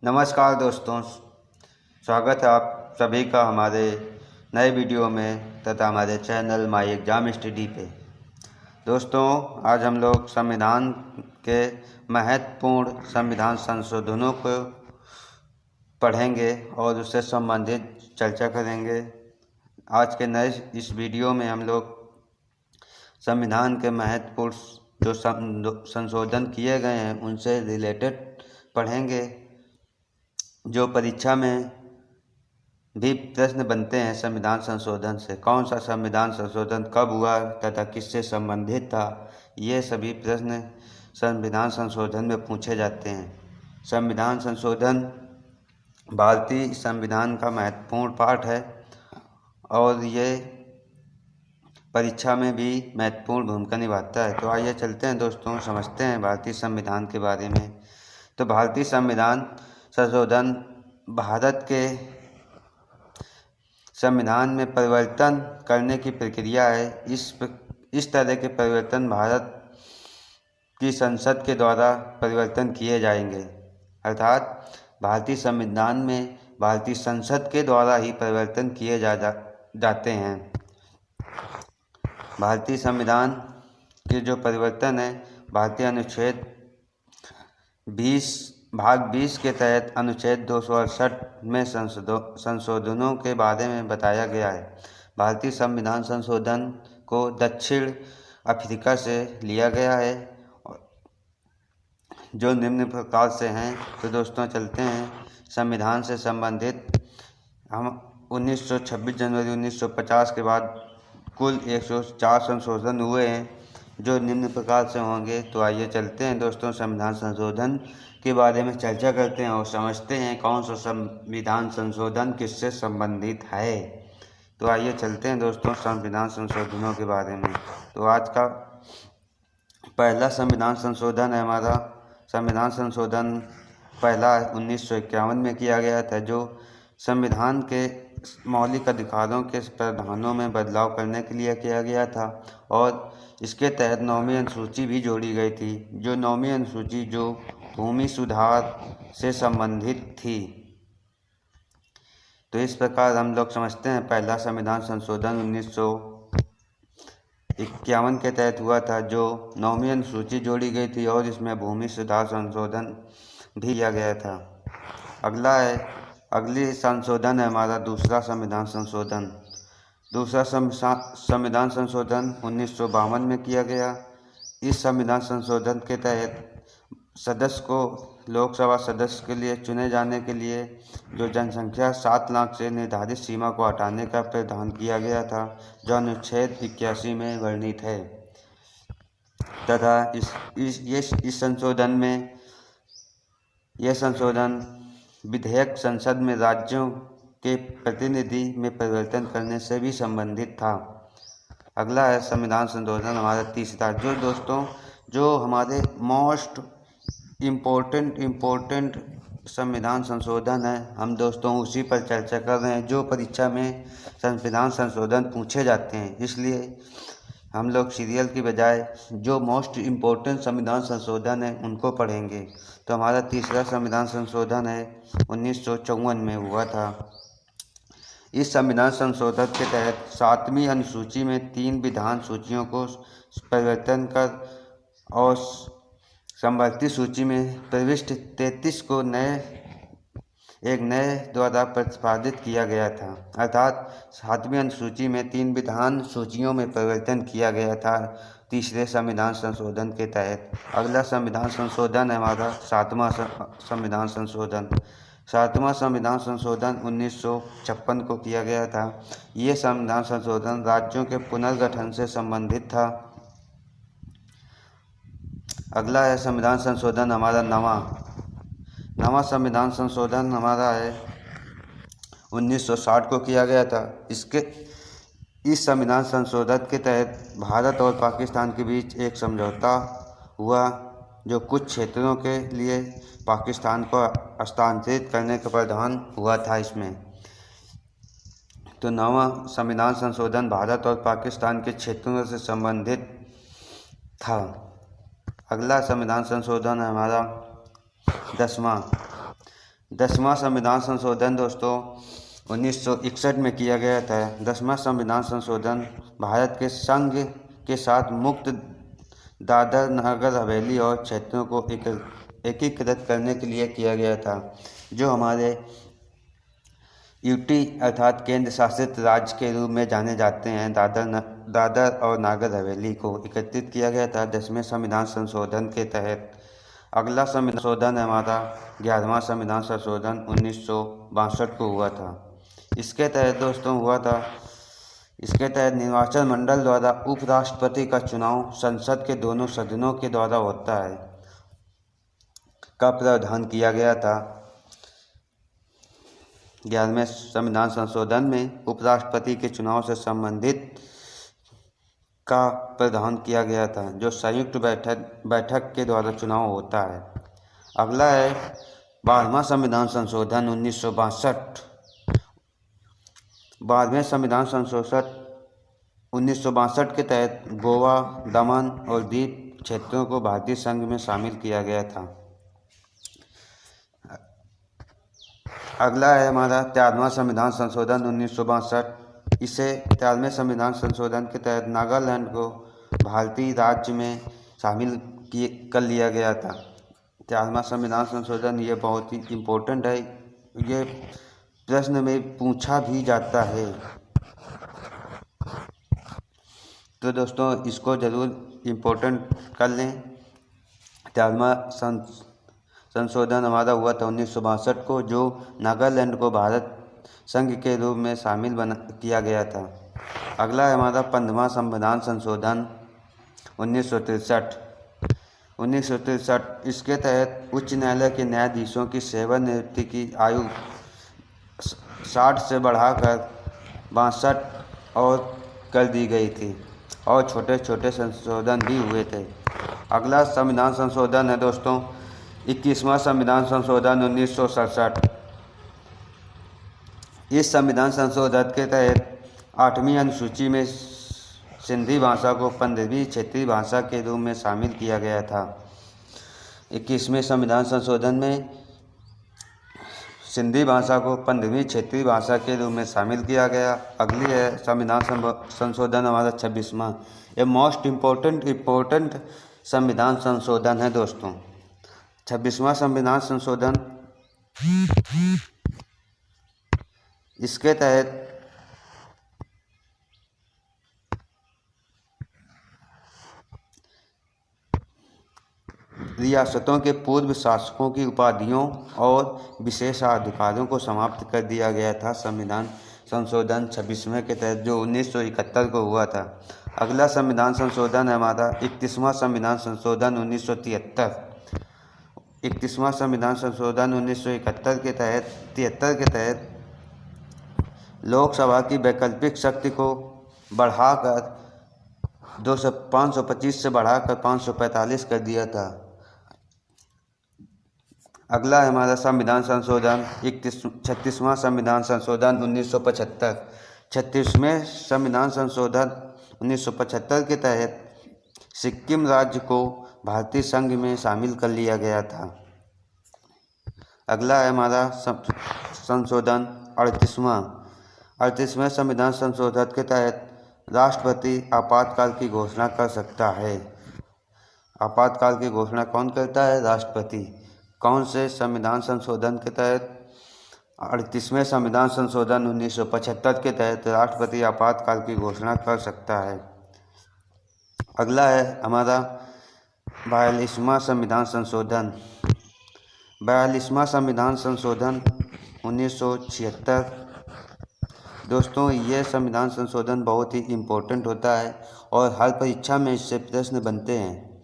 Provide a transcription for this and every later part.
नमस्कार दोस्तों, स्वागत है आप सभी का हमारे नए वीडियो में तथा हमारे चैनल माई एग्ज़ाम स्टडी पे। दोस्तों, आज हम लोग संविधान के महत्वपूर्ण संविधान संशोधनों को पढ़ेंगे और उससे संबंधित चर्चा करेंगे। आज के नए इस वीडियो में हम लोग संविधान के महत्वपूर्ण जो संशोधन किए गए हैं उनसे रिलेटेड पढ़ेंगे, जो परीक्षा में भी प्रश्न बनते हैं। संविधान संशोधन से कौन सा संविधान संशोधन कब हुआ तथा किससे संबंधित था, ये सभी प्रश्न संविधान संशोधन में पूछे जाते हैं। संविधान संशोधन भारतीय संविधान का महत्वपूर्ण पार्ट है और ये परीक्षा में भी महत्वपूर्ण भूमिका निभाता है। तो आइए चलते हैं दोस्तों, समझते हैं भारतीय संविधान के बारे में। तो भारतीय संविधान संशोधन भारत के संविधान में परिवर्तन करने की प्रक्रिया है। इस तरह के परिवर्तन भारत की संसद के द्वारा परिवर्तन किए जाएंगे, अर्थात भारतीय संविधान में भारतीय संसद के द्वारा ही परिवर्तन किए जाते हैं। भारतीय संविधान के जो परिवर्तन है, भारतीय अनुच्छेद 20 भाग 20 के तहत अनुच्छेद 268 में संशोधनों के बारे में बताया गया है। भारतीय संविधान संशोधन को दक्षिण अफ्रीका से लिया गया है, जो निम्न प्रकार से हैं। तो दोस्तों चलते हैं संविधान से संबंधित। हम 26 जनवरी 1950 के बाद कुल 104 संशोधन हुए हैं, जो निम्न प्रकार से होंगे। तो आइए चलते हैं दोस्तों, संविधान संशोधन के बारे में चर्चा करते हैं और समझते हैं कौन सा संविधान संशोधन किससे संबंधित है। तो आइए चलते हैं दोस्तों संविधान संशोधनों के बारे में। तो आज का पहला संविधान संशोधन है हमारा। संविधान संशोधन पहला 1951 में किया गया था, जो संविधान के मौलिक अधिकारों के प्रावधानों में बदलाव करने के लिए किया गया था और इसके तहत 9वीं अनुसूची भी जोड़ी गई थी, जो 9वीं अनुसूची जो भूमि सुधार से संबंधित थी। तो इस प्रकार हम लोग समझते हैं पहला संविधान संशोधन 1951 के तहत हुआ था, जो 9वीं अनुसूची जोड़ी गई थी और इसमें भूमि सुधार संशोधन भी किया गया था। अगली संशोधन है हमारा दूसरा संविधान संशोधन। दूसरा संविधान संशोधन 1952 में किया गया। इस संविधान संशोधन के तहत सदस्य को लोकसभा सदस्य के लिए चुने जाने के लिए जो जनसंख्या 7 लाख से निर्धारित सीमा को हटाने का प्रावधान किया गया था, जो अनुच्छेद 81 में वर्णित है। तथा इस संशोधन में यह संशोधन विधेयक संसद में राज्यों के प्रतिनिधि में परिवर्तन करने से भी संबंधित था। अगला है संविधान संशोधन हमारा तीसरा, जो दोस्तों जो हमारे मोस्ट इम्पोर्टेंट संविधान संशोधन है, हम दोस्तों उसी पर चर्चा कर रहे हैं, जो परीक्षा में संविधान संशोधन पूछे जाते हैं। इसलिए हम लोग सीरियल की बजाय जो मोस्ट इम्पोर्टेंट संविधान संशोधन है उनको पढ़ेंगे। तो हमारा तीसरा संविधान संशोधन है 1954 में हुआ था। इस संविधान संशोधन के तहत 7वीं अनुसूची में 3 विधान सूचियों को परिवर्तन कर और समवर्ती सूची में प्रविष्ट 33 को एक नए द्वारा प्रतिपादित किया गया था, अर्थात 7वीं अनुसूची में 3 विधान सूचियों में परिवर्तन किया गया था तीसरे संविधान संशोधन के तहत। अगला संविधान संशोधन है हमारा 7वां संविधान संशोधन। 7वां संविधान संशोधन 1956 को किया गया था। ये संविधान संशोधन राज्यों के पुनर्गठन से संबंधित था। अगला है संविधान संशोधन हमारा नवा संविधान संशोधन हमारा है 1960 को किया गया था। इस संविधान संशोधन के तहत भारत और पाकिस्तान के बीच एक समझौता हुआ, जो कुछ क्षेत्रों के लिए पाकिस्तान को हस्तांतरित करने का प्रावधान हुआ था इसमें। तो नवा संविधान संशोधन भारत और पाकिस्तान के क्षेत्रों से संबंधित था। अगला संविधान संशोधन है हमारा 10वां। 10वां संविधान संशोधन दोस्तों 1961 में किया गया था। 10वां संविधान संशोधन भारत के संघ के साथ मुक्त दादर नगर हवेली और क्षेत्रों को एकीकृत करने के लिए किया गया था, जो हमारे यूटी अर्थात केंद्र शासित राज्य के रूप में जाने जाते हैं। दादर और नागर हवेली को एकत्रित किया गया था 10वें संविधान संशोधन के तहत। अगला संविधान संशोधन हमारा 11वां संविधान संशोधन 1962 को हुआ था। इसके तहत दोस्तों निर्वाचन मंडल द्वारा उपराष्ट्रपति का चुनाव संसद के दोनों सदनों के द्वारा होता है का प्रावधान किया गया था। 11वें संविधान संशोधन में उपराष्ट्रपति के चुनाव से संबंधित का प्रावधान किया गया था, जो संयुक्त बैठक के द्वारा चुनाव होता है। अगला है 12वां संविधान संशोधन 1962। 12वें संविधान संशोधन 1962 के तहत गोवा, दमन और दीव क्षेत्रों को भारतीय संघ में शामिल किया गया था। अगला है हमारा 13वां संविधान संशोधन 1962। इसे 13वें संविधान संशोधन के तहत नागालैंड को भारतीय राज्य में शामिल कर लिया गया था। 13वां संविधान संशोधन ये बहुत ही इम्पोर्टेंट है, ये प्रश्न में पूछा भी जाता है, तो दोस्तों इसको ज़रूर इम्पोर्टेंट कर लें। 13वां संशोधन हमारा हुआ था 1962 को, जो नागालैंड को भारत संघ के रूप में शामिल किया गया था। अगला है हमारा 15वां संविधान संशोधन 1963। 1963 इसके तहत उच्च न्यायालय के न्यायाधीशों की सेवानिवृत्ति की आयु 60 से बढ़ाकर 62 और कर दी गई थी, और छोटे छोटे संशोधन भी हुए थे। अगला संविधान संशोधन है दोस्तों 21वां संविधान संशोधन 1967। इस संविधान संशोधन के तहत 8वीं अनुसूची में सिंधी भाषा को 15वीं क्षेत्रीय भाषा के रूप में शामिल किया गया था। 21वें संविधान संशोधन में सिंधी भाषा को 15वीं क्षेत्रीय भाषा के रूप में शामिल किया गया। अगली है संविधान संशोधन हमारा 26वां। ये मोस्ट इम्पोर्टेंट संविधान संशोधन है दोस्तों। 26वां संविधान संशोधन, इसके तहत रियासतों के पूर्व शासकों की उपाधियों और विशेषाधिकारों को समाप्त कर दिया गया था संविधान संशोधन 26वें के तहत, जो 1971 को हुआ था। अगला संविधान संशोधन है हमारा 31वां संविधान संशोधन 1973। 31वां संविधान संशोधन 1971 के तहत लोकसभा की वैकल्पिक शक्ति को बढ़ाकर 525 से बढ़ाकर 545 कर दिया था। अगला है हमारा संविधान संशोधन 36वां संविधान संशोधन 1975। 36वें संविधान संशोधन 1975 के तहत सिक्किम राज्य को भारतीय संघ में शामिल कर लिया गया था। अगला है हमारा संशोधन 38वें संविधान संशोधन के तहत राष्ट्रपति आपातकाल की घोषणा कर सकता है। आपातकाल की घोषणा कौन करता है? राष्ट्रपति। कौन से संविधान संशोधन के तहत? 38वें संविधान संशोधन 1975 के तहत राष्ट्रपति आपातकाल की घोषणा कर सकता है। अगला है हमारा 42वां संविधान संशोधन। 42वां संविधान संशोधन 1976। दोस्तों ये संविधान संशोधन बहुत ही इम्पोर्टेंट होता है और हर परीक्षा में इससे प्रश्न बनते हैं।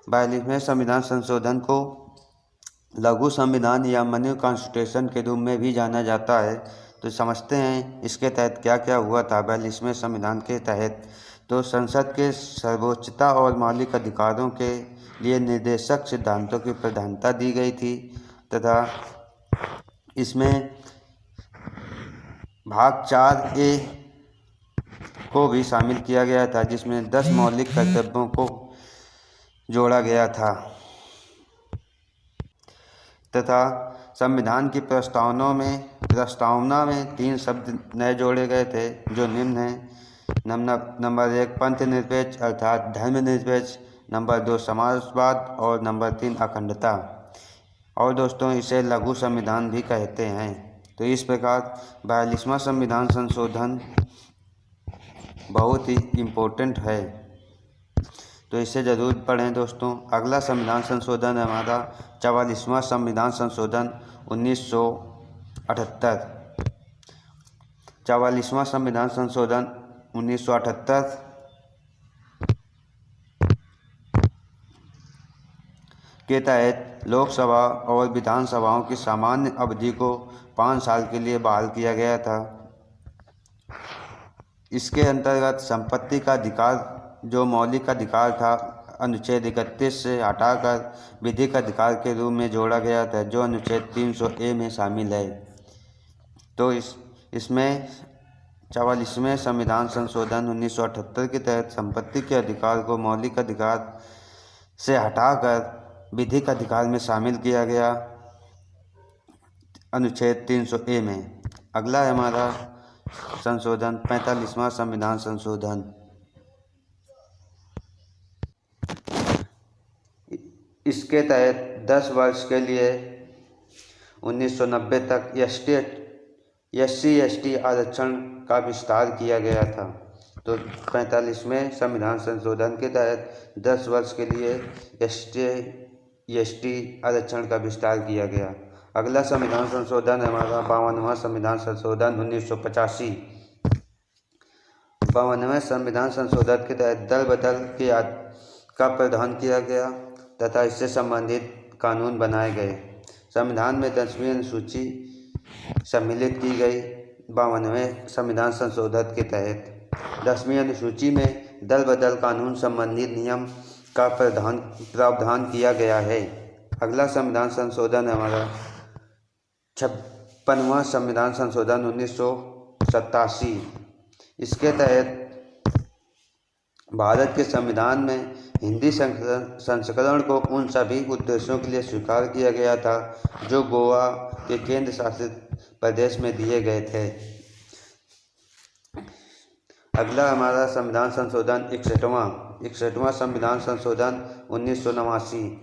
42वें संविधान संशोधन को लघु संविधान या मिनी कॉन्स्टिट्यूशन के रूप में भी जाना जाता है। तो समझते हैं इसके तहत क्या क्या हुआ था। 42वें संविधान के तहत तो संसद के सर्वोच्चता और मौलिक अधिकारों के लिए निर्देशक सिद्धांतों की प्रधानता दी गई थी, तथा इसमें भाग 4A को भी शामिल किया गया था, जिसमें 10 मौलिक कर्तव्यों को जोड़ा गया था, तथा संविधान की प्रस्तावना में 3 शब्द नए जोड़े गए थे जो निम्न हैं। नंबर 1 पंथ निरपेक्ष अर्थात धर्मनिरपेक्ष, नंबर 2 समाजवाद और नंबर 3 अखंडता। और दोस्तों इसे लघु संविधान भी कहते हैं। तो इस प्रकार 42वां संविधान संशोधन बहुत ही इम्पोर्टेंट है, तो इसे ज़रूर पढ़ें दोस्तों। अगला संविधान संशोधन है हमारा 44वां संविधान संशोधन 1978। 44वां संविधान संशोधन 1978 के तहत लोकसभा और विधानसभाओं की सामान्य अवधि को 5 साल के लिए बहाल किया गया था। इसके अंतर्गत संपत्ति का अधिकार जो मौलिक अधिकार था अनुच्छेद 31 से हटाकर विधिक अधिकार के रूप में जोड़ा गया था, जो अनुच्छेद 300A में शामिल है। तो इसमें 44वें संविधान संशोधन 1978 के तहत संपत्ति के अधिकार को मौलिक अधिकार से हटाकर विधिक अधिकार में शामिल किया गया अनुच्छेद 300A में। अगला है हमारा संशोधन 45वां संविधान संशोधन। इसके तहत 10 वर्ष के लिए 1990 तक SC/ST आरक्षण का विस्तार किया गया था। तो 45वें संविधान संशोधन के तहत 10 वर्ष के लिए SC/ST आरक्षण का विस्तार किया गया। अगला संविधान संशोधन है हमारा 52वां संविधान संशोधन 1985। 52वें संविधान संशोधन के तहत दल बदल का प्रावधान किया गया तथा इससे संबंधित कानून बनाए गए। संविधान में 10वीं अनुसूची सम्मिलित की गई। 52वें संविधान संशोधन के तहत 10वीं अनुसूची में दल बदल कानून संबंधित नियम का प्रावधान किया गया है। अगला संविधान संशोधन है हमारा 56वां संविधान संशोधन 1987। इसके तहत भारत के संविधान में हिंदी संस्करण को उन सभी उद्देश्यों के लिए स्वीकार किया गया था जो गोवा के केंद्र शासित प्रदेश में दिए गए थे। अगला हमारा संविधान संशोधन 61वां संविधान संशोधन 1989।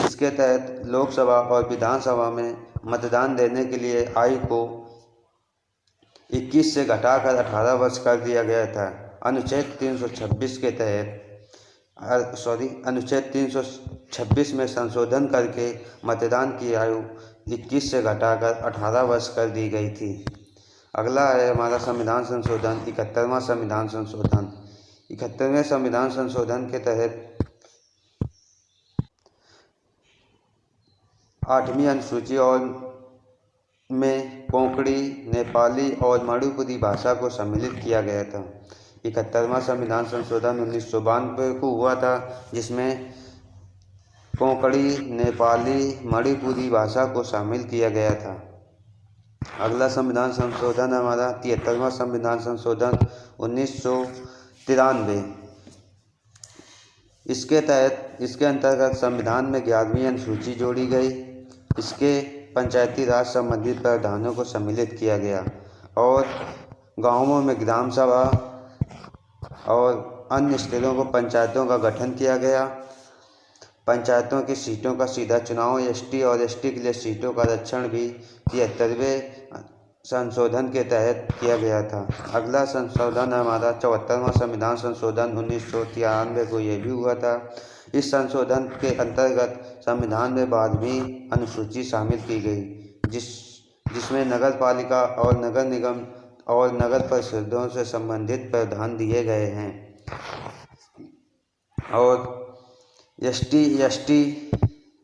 इसके तहत लोकसभा और विधानसभा में मतदान देने के लिए आयु को 21 से घटाकर 18 वर्ष कर दिया गया था। अनुच्छेद 326 के तहत अनुच्छेद 326 में संशोधन करके मतदान की आयु 21 से घटाकर 18 वर्ष कर दी गई थी। अगला है हमारा संविधान संशोधन 71वां संविधान संशोधन। 71वें संविधान संशोधन के तहत 8वीं अनुसूची और में कोंकणी, नेपाली और मणिपुरी भाषा को सम्मिलित किया गया था। 71वां संविधान संशोधन 1992 को हुआ था, जिसमें कोंकणी, नेपाली, मणिपुरी भाषा को शामिल किया गया था। अगला संविधान संशोधन हमारा 73वां संविधान संशोधन 1993। इसके अंतर्गत संविधान में 11वीं अनुसूची जोड़ी गई। इसके पंचायती राज संबंधित प्रावधानों को सम्मिलित किया गया और गांवों में ग्राम सभा और अन्य स्तरों को पंचायतों का गठन किया गया। पंचायतों की सीटों का सीधा चुनाव ST और ST के लिए सीटों का आरक्षण भी 73वें संशोधन के तहत किया गया था। अगला संशोधन हमारा 74वां संविधान संशोधन 1993 को यह भी हुआ था। इस संशोधन के अंतर्गत संविधान में 12वीं अनुसूची शामिल की गई, जिसमें नगर पालिका और नगर निगम और नगर परिषदों से संबंधित प्रावधान दिए गए हैं। और ST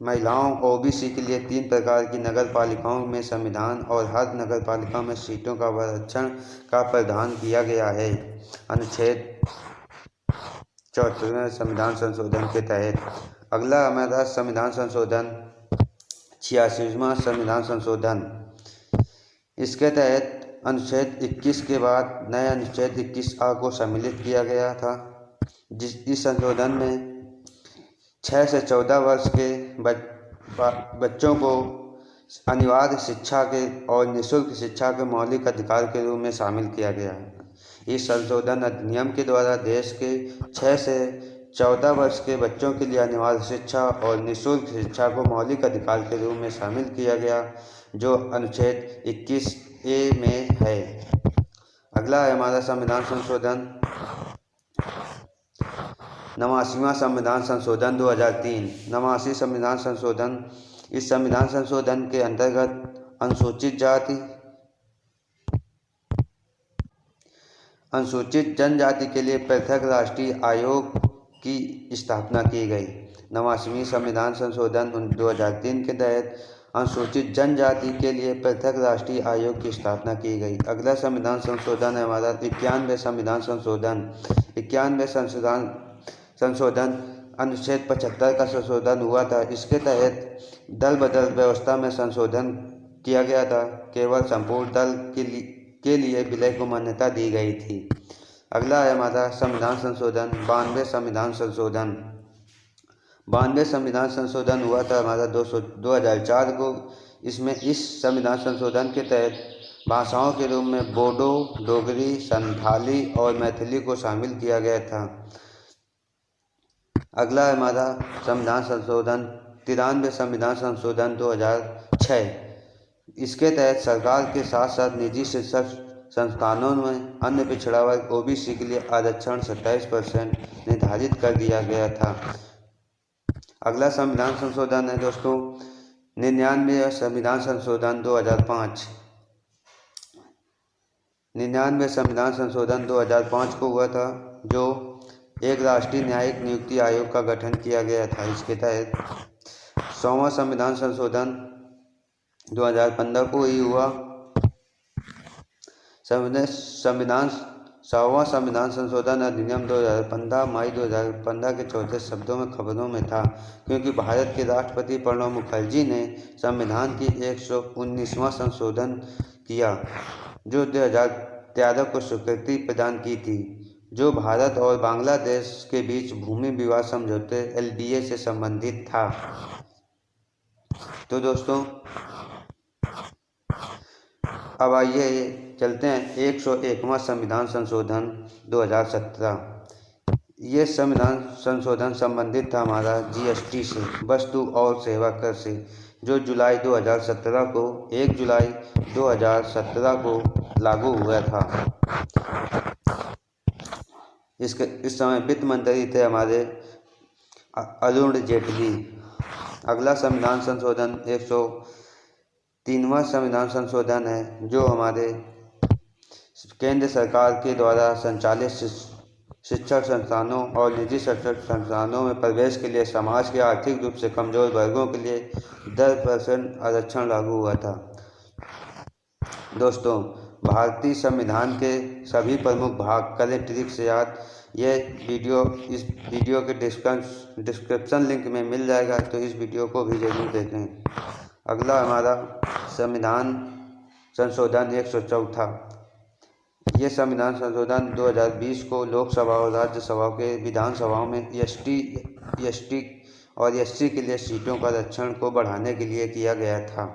महिलाओं OBC के लिए 3 प्रकार की नगर पालिकाओं में संविधान और हर नगर पालिका में सीटों का आरक्षण का प्रावधान किया गया है अनुच्छेद 74वें संविधान संशोधन के तहत। अगला हमारा संविधान संशोधन 86वां संविधान संशोधन। इसके तहत अनुच्छेद 21 के बाद नए अनुच्छेद 21A को सम्मिलित किया गया था। इस संशोधन में 6 से 14 वर्ष के बच्चों को अनिवार्य शिक्षा के और निःशुल्क शिक्षा के मौलिक अधिकार के रूप में शामिल किया गया है। इस संशोधन अधिनियम के द्वारा देश के 6 से 14 वर्ष के बच्चों के लिए अनिवार्य शिक्षा और निःशुल्क शिक्षा को मौलिक अधिकार के रूप में शामिल किया गया, जो अनुच्छेद 21A में है। अगला है हमारा संविधान संशोधन 89वां संविधान संशोधन 2003। 89 संविधान संशोधन, इस संविधान संशोधन के अंतर्गत अनुसूचित जनजाति के लिए पृथक राष्ट्रीय आयोग की स्थापना की गई। 89वीं संविधान संशोधन 2003 के तहत अनुसूचित जनजाति के लिए पृथक राष्ट्रीय आयोग की स्थापना की गई। अगला संविधान संशोधन है हमारा 91वें संविधान संशोधन। 91वें संशोधन अनुच्छेद 75 का संशोधन हुआ था। इसके तहत दल बदल व्यवस्था में संशोधन किया गया था। केवल संपूर्ण दल के लिए विलय को मान्यता दी गई थी। अगला है हमारा संविधान संशोधन 92 संविधान संशोधन। 92 संविधान संशोधन हुआ था हमारा 2004 को। इसमें इस संविधान संशोधन के तहत भाषाओं के रूप में बोडो, डोगरी, संथाली और मैथिली को शामिल किया गया था। अगला है हमारा संविधान संशोधन 93 संविधान संशोधन 2006। इसके तहत सरकार के साथ साथ निजी शिक्षण संस्थानों में अन्य पिछड़ा वर्ग OBC के लिए आरक्षण 27% निर्धारित कर दिया गया था। अगला संविधान संशोधन है दोस्तों 99वें संविधान संशोधन 2005। 99वें संविधान संशोधन 2005 को हुआ था, जो एक राष्ट्रीय न्यायिक नियुक्ति आयोग का गठन किया गया था। इसके तहत 100वां संविधान संशोधन 2015 को ही हुआ। 100वां संविधान संशोधन अधिनियम 2015 मई 2015 के चौथे शब्दों में खबरों में था, क्योंकि भारत के राष्ट्रपति प्रणब मुखर्जी ने संविधान की 119वां संशोधन किया, जो 2013 को स्वीकृति प्रदान की थी, जो भारत और बांग्लादेश के बीच भूमि विवाद समझौते LBA से संबंधित था। तो दोस्तों अब आइए चलते हैं 101वां संविधान संशोधन 2017। ये संविधान संशोधन संबंधित था हमारा GST से, वस्तु और सेवा कर से, जो 1 जुलाई 2017 को लागू हुआ था। इस समय वित्त मंत्री थे हमारे अरुण जेटली। अगला संविधान संशोधन 103वां संविधान संशोधन है, जो हमारे केंद्र सरकार के द्वारा संचालित शिक्षण संस्थानों और निजी शिक्षण संस्थानों में प्रवेश के लिए समाज के आर्थिक रूप से कमजोर वर्गों के लिए 10% आरक्षण लागू हुआ था। दोस्तों भारतीय संविधान के सभी प्रमुख भाग करें ट्रिक से याद। यह वीडियो इस वीडियो के डिस्क्रिप्शन लिंक में मिल जाएगा, तो इस वीडियो को भी जरूर देखें। अगला हमारा संविधान संशोधन 104। यह संविधान संशोधन 2020 को लोकसभा और राज्यसभा के विधानसभाओं में ST और SC के लिए सीटों का आरक्षण को बढ़ाने के लिए किया गया था।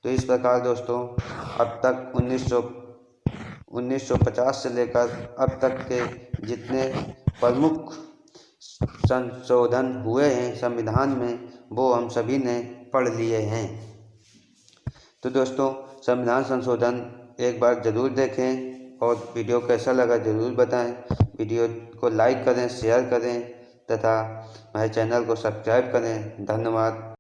तो इस प्रकार दोस्तों अब तक 1950 से लेकर अब तक के जितने प्रमुख संशोधन हुए हैं संविधान में, वो हम सभी ने पढ़ लिए हैं। तो दोस्तों संविधान संशोधन एक बार ज़रूर देखें और वीडियो कैसा लगा ज़रूर बताएं। वीडियो को लाइक करें, शेयर करें तथा मेरे चैनल को सब्सक्राइब करें। धन्यवाद।